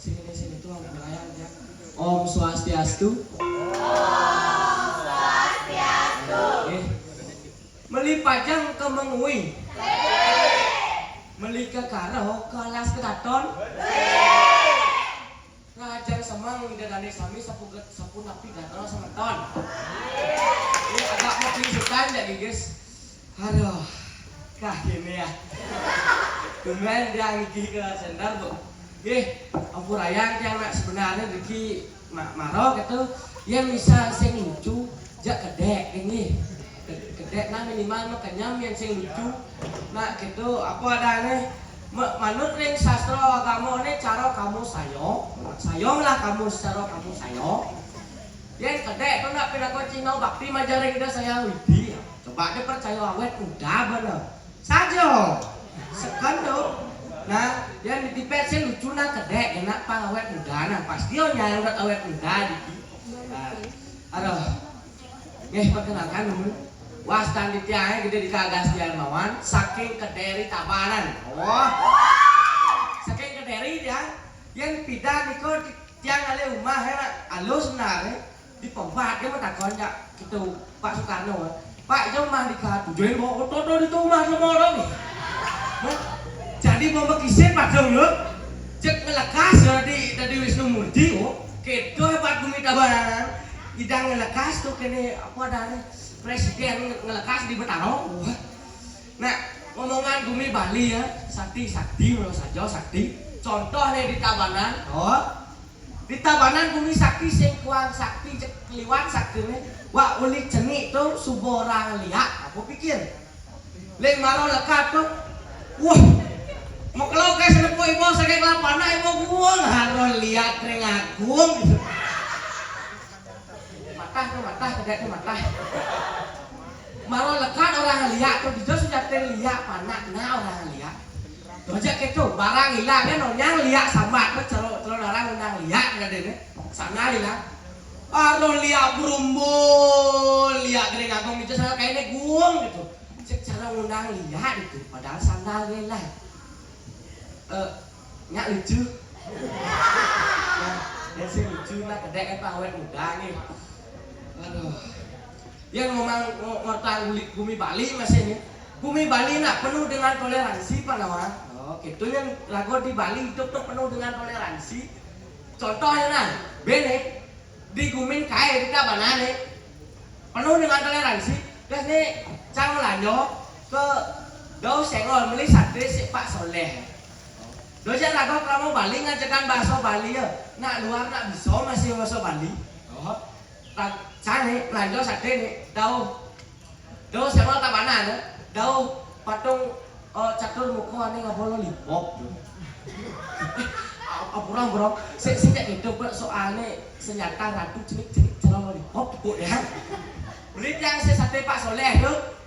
Sini tuh Om Rayang ya. Om Swastiastu. Meli pajang ke mengui. Meli ke karo kelas kedaton. Ngajang semang dari sami sapu napi gatal semeton. Ini agak mau pingsukan jadi guys. Aduh, kah ini ya. Kemudian dia ngiki ke sender bu. Ampun Rayang yang sebenarnya Diki Maro gitu, dia bisa sing lucu, jak kedek ini, kedek nah minimal makanya yang sing lucu, nah gitu apa adanya, manut ring sastra kamu ini cara kamu sayong lah kamu secara kamu sayong, yang kedek tuh nak pindah ke Cina bakti majaring kita saya widi, coba dia percaya awet udah bener, saja, sekan tuh. Nah, yang ditipet sih lucu nah kedek enak pang awet muda nah pasti nyayang udah awet muda gitu. Nah, aduh, perkenalkan dulu. Wastan di tiangnya gede di kagas di Almawan, saking kederi Tabanan. Oh, saking kederi dia, yang pindah niko tiang ale rumah ya, alus sebenarnya di Pompat dia mau takon ya, gitu Pak Soekarno. Pak jauh mah dikat, tujuan mau toto di rumah semua orang nih. Jadi mau berkisah pada lu, cek ngelekas dari Wisnu Murti, kedo hebat bumi Tabanan, idang ngelekas tuh kene apa dari presiden ngelekas di Betaro. Nah ngomongan bumi Bali ya, sakti menurut saja sakti. Contohnya di Tabanan, di Tabanan bumi sakti sing kuang sakti cek liwat sakti nih, wah uli cenik tuh suborang liat, apa pikir? Leng maro lekat tuh, wah. Mau kalau kayak senepo ibu sakit lapana ibu gua harus lihat kering agung gitu. Matah kedek matah. Malah lekat orang lihat tuh dia sudah lihat panaknya orang lihat. Tuh aja gitu barang hilang kan orang lihat sama tuh celok orang undang lihat nggak deh sana hilang. Harus lihat berumbul lihat kering agung itu saya kayaknya guong gitu. Cek cara undang lihat itu padahal sandal lah. Nggak lucu. Yang sih lucu lah kedek awet muda nih. Aduh. Yang ngomong bumi Bali masih nih. Bumi Bali nak penuh dengan toleransi Pak Lawan. Oh, gitu yang lagu di Bali hidup tuh penuh dengan toleransi. Contohnya nah, bene di Gumin Kai di Tabanan nih. Penuh dengan toleransi. Terus nih cang lanjut ke Dau Senggol beli sate si Pak Soleh. Doja lagu kamu Bali ngajakan bakso Bali ya. Nak luar nak bisa masih bakso Bali. Oh. Cane lanjut sate nih. Dau Senggol Tabanan. Dau patung catur muka ane ngabolo lipop. Apurang bro. Sejak itu soalnya senjata ratu cenik celana lipop bu ya. Beli yang sate Pak Soleh tuh.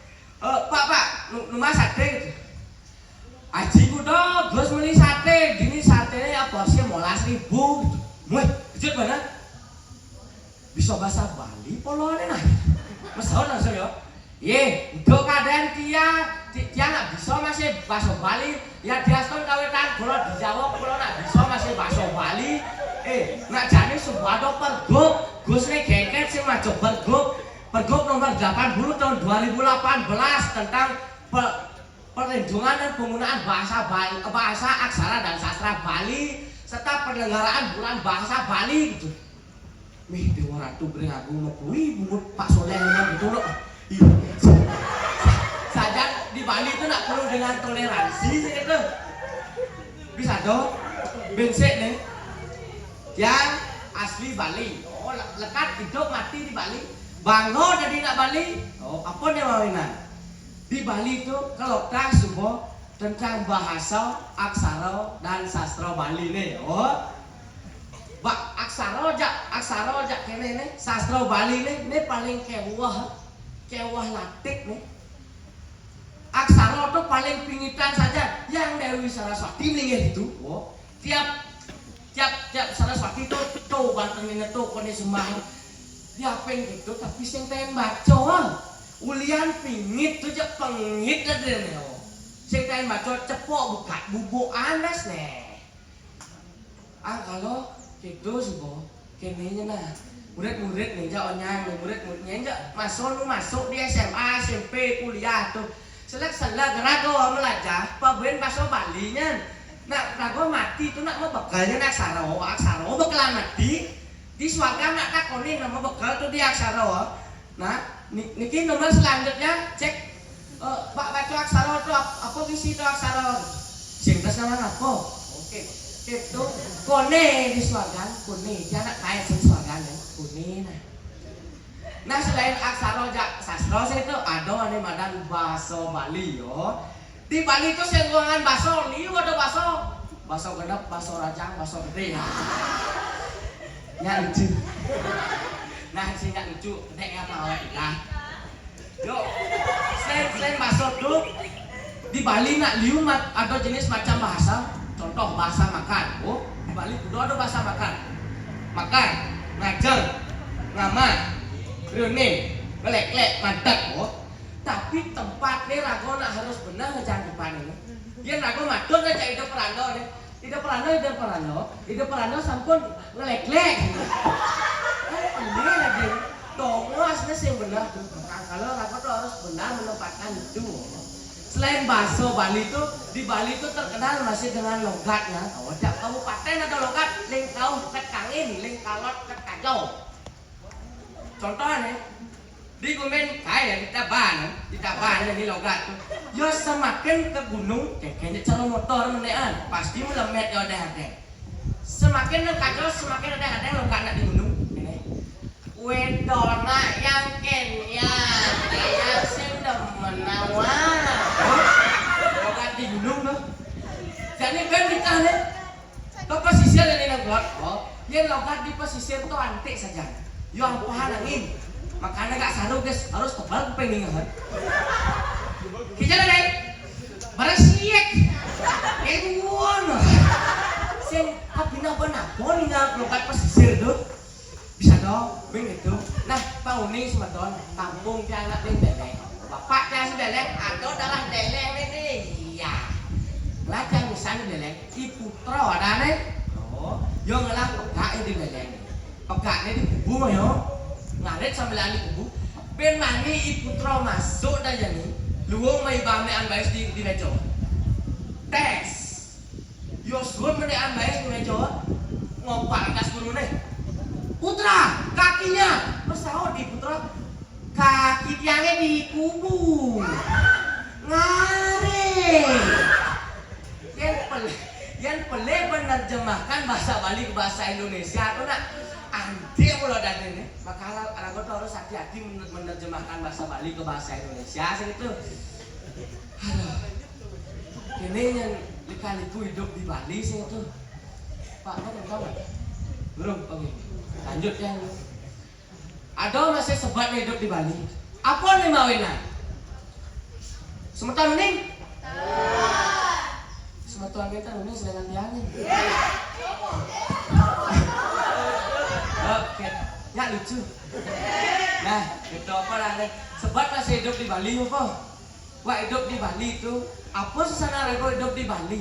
Pak, rumah sate. Aji kuda, terus beli sate, gini satenya apa sih 15.000 gitu. Muih, kejut mana? Bisa bahasa Bali polone nah. Mesau langsung ya. Untuk keadaan dia nggak bisa masih bahasa Bali. Ya dia kan kawetan kalau dijawab kalau nggak bisa masih bahasa Bali. Nak jadi Subwado Pergub, Gus nih gengket sih macam Pergub nomor 80 tahun 2018 tentang perlindungan dan penggunaan bahasa aksara dan sastra Bali serta penyelenggaraan bulan bahasa Bali gitu. Wih, Dewa Ratu beri aku ngepui bungut Pak Soleh gitu loh. Saja di Bali itu nak perlu dengan toleransi sih itu. Bisa dong, bensek nih. Yang asli Bali, lekat hidup mati di Bali. Bango jadi nak Bali. Apa dia mawinan? Di Bali itu kalau kah semua tentang bahasa, aksara dan sastra Bali nih. Aksara aja kene nih, sastra Bali nih paling kewah latik nih. Aksara tuh paling pingitan saja yang Dewi Saraswati nih itu. Tiap Saraswati tuh bantengin tuh kone sembah. Dia pengen gitu tapi sing tembak baca. Ulian pingit tuh je pengit lah dia nih. Sing tembak baca cepok buka bubuk anas nih. Kalau gitu sih boh, kayaknya nah murid-murid nih onyang nih murid-muridnya enggak masuk di SMA, SMP, kuliah tuh. Selak-selak rago melajah, pabuen bahasa Balinya. Nak rago mati tuh nak mau bekalnya nak aksara bakalan mati. Di swarga nak takoni nama bekal tuh di aksara. Nah, niki nomor selanjutnya cek Pak baca aksara itu apa visi itu aksara? Sing nama apa? Oke. Itu kone di swarga, kone dia anak kaya di swarga ya, kone nah selain aksara sastra itu ada nih madan bahasa Bali yo. Di Bali itu ruangan bahasa liu ada bahasa genep, bahasa rajang, bahasa gede ya lucu. Nah sih nggak lucu, nek apa awet kita yuk selain bahasa itu di Bali nak liu ada jenis macam bahasa. Contoh bahasa makan, di Bali kudu ada bahasa makan, ngajar, ngaman, reune, ngelek-lek, mantap, tapi tempatnya rago nak harus benar ngejang depan ini. Dia rago matur aja ide perando, sampun ngelek-lek. Ini lagi, dong, aslinya sih benar. Kalau rago tuh harus benar menempatkan itu. Selain bahasa Bali itu, di Bali itu terkenal masih dengan logatnya. Tiap kabupaten ada logat, lingkau ket kangin, lingkalot ket kajau. Contohnya, di Gumen kaya di Taban ini logat tuh. Ya semakin ke gunung, kayaknya cara motor menean, pasti melemet ya ada. Semakin ke kajau, semakin ada logat nak di gunung. Wedona yang kenya, yang sendemen nawan. Logat di gunung tuh. Jadi kan kita nih ke pesisir ini ngeblok. Yang logat di pesisir tuh antik saja. Yang pahan angin. Makanya gak saru guys, harus tebal pengingan. Kita deh. Bersiek. Ewan. Sing kabina benapon nih logat pesisir tuh. Bisa dong, begitu. Nah, Pak Uni semeton, kampung dia anak Deleng. Bapak dia Deleng, atau darah Deleng ini. Iya. Lajang misalnya Deleng, ibu putra ada nih. Oh, yo ngelah pegak di Deleng. Pegaknya di kubu yo. Ngarit sambil ahli kubu. Ben mani ibu putra masuk dah jadi. Luwung mai bamean baes di meja. Tes. Yo suwun menean baes di meja. Ngompak atas guru nih. Putra, kakinya pesawat di putra, kaki tiangnya di kubu, ngare. Yang pelek menerjemahkan bahasa Bali ke bahasa Indonesia itu nak anti mulo dan ini. Maka anak itu harus hati-hati menerjemahkan bahasa Bali ke bahasa Indonesia. Itu, aduh, ini yang lika-liku hidup di Bali sih itu. Pak, kamu tahu nggak? Belum, oke. Lanjut ya. Ada masih sebat hidup di Bali. Apa nih mawina? Semeton mending? Semeton kita mending sedangkan tiangin. Oke, ya lucu. Nah, itu apa lah? Sebat masih hidup di Bali apa? Wah hidup di Bali itu apa sesana rego hidup di Bali?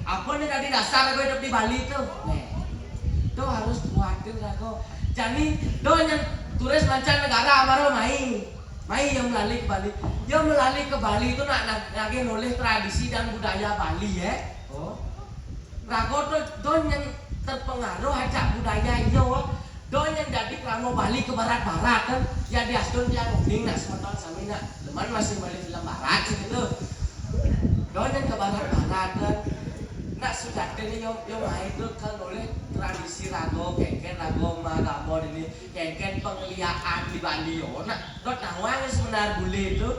Apa nih tadi dasar rego hidup di Bali itu? Itu harus kuatir rego. Jadi do yang turis mancanegara baru mai yang melalui ke Bali. Yang melalui ke Bali itu nak lagi nulis tradisi dan budaya Bali ya. Oh. Rago tuh do yang terpengaruh ajak budaya iyo. Do yang jadi kramo Bali ke barat-barat kan. Ya diasdun yang ngomong nak semeton sami nak. Teman masih balik film barat gitu. Do yang ke barat-barat kan. Nak sudah ini yang itu kan oleh tradisi rago kengken rago magamo ini kengken pengliaan di Bali yo nak dot nawang sebenar bule itu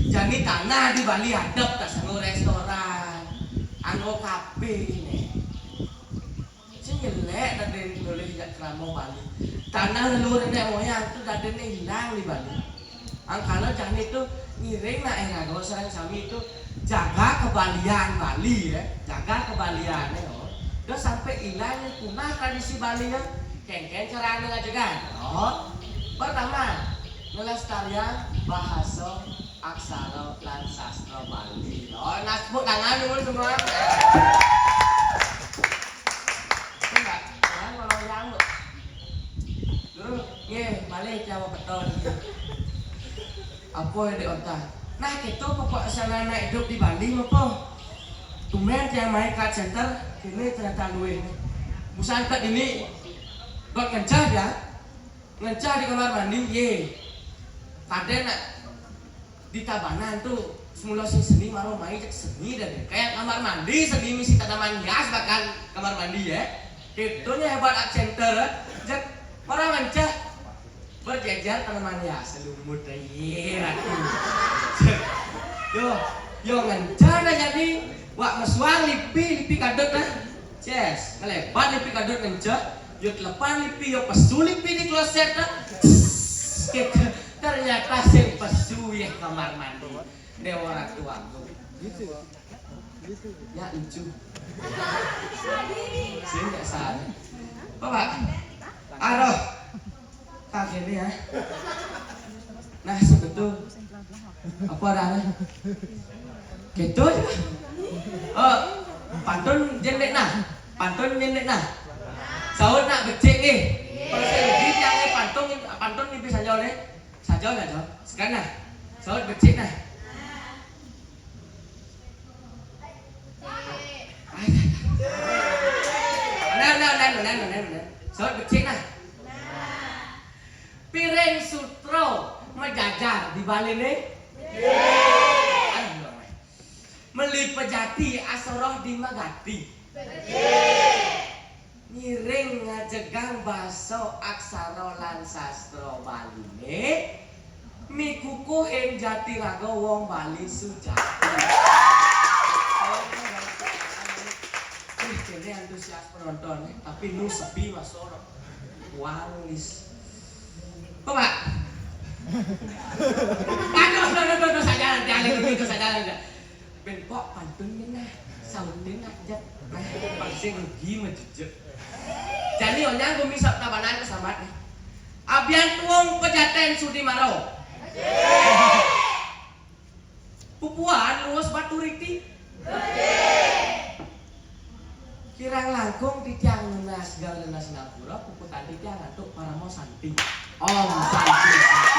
jadi tanah di Bali hadap tak sanggo restoran anggo kafe ini sing jelek tadi boleh tidak keramo Bali tanah leluhur nenek moyang itu tadi hilang di Bali angkala jangan itu ngiring nak rago serang sami itu jaga kebalian Bali ya, jaga kebaliannya oh. Udah sampai hilang punah tradisi Bali ya. Kengken cara ngajagan. Oh. Pertama, melestarikan bahasa aksara lan sastra Bali. Oh, nasbuk tangan dulu semua. Enggak balik Jawa beton. Apa yang diotak? Nah itu pokok sana hidup di Bali apa? Tumben yang main card center ini ternyata luwe. Musa angkat ini buat ngencah ya, ngencah di kamar mandi ye. Tadi nak di tabanan tuh semula seni maro main cek seni dah deh. Kayak kamar mandi seni misi tanaman hias bahkan kamar mandi ya. Itunya hebat art center, cek orang ngencah berjejer tanaman hias selumut ye. Yo ngencah dah jadi. Wak meswang lipi kadut lah. Yes, ngelebat lipi kadut ngencah. Yo telepan lipi, yo pesu lipi di kloset lah. Ternyata sing pesu ya kamar mandi. Dewa orang tua gitu. Ya lucu. Sing gak salah. Bapak. Aduh. Kaget nih ya. Nah sebetul. Apa ada? Gitu aja. Pantun jendek nah. Pantun jendek nah. Saud nak becek eh. Kalau saya lebih yang pantun ini bisa jauh deh. Sajau dah jauh. Sekarang nah. Saud becek nah. Nah. Saud becek nah. Piring sutro menjajar di Bali nih. Meli pejati asoroh di Magati. Ngiring ngajegang baso aksara lan sastra Bali ne. Mikuku ing jati raga wong Bali sujati. Ini antusias penonton tapi nu sepi masoro. Wangis. Bapak. Aduh, saja jangan saja. Ben kok pantun nah, saundin aja. Pasti rugi menjejek. Jadi onyang gumi sok tabanan kesamat nih. Abian tuung pejaten sudi maro. Pupuan luas batu riti. Kirang langkung di tiang lunas gal lunas Singapura puputan di tiang antuk para mau santi. Om santi.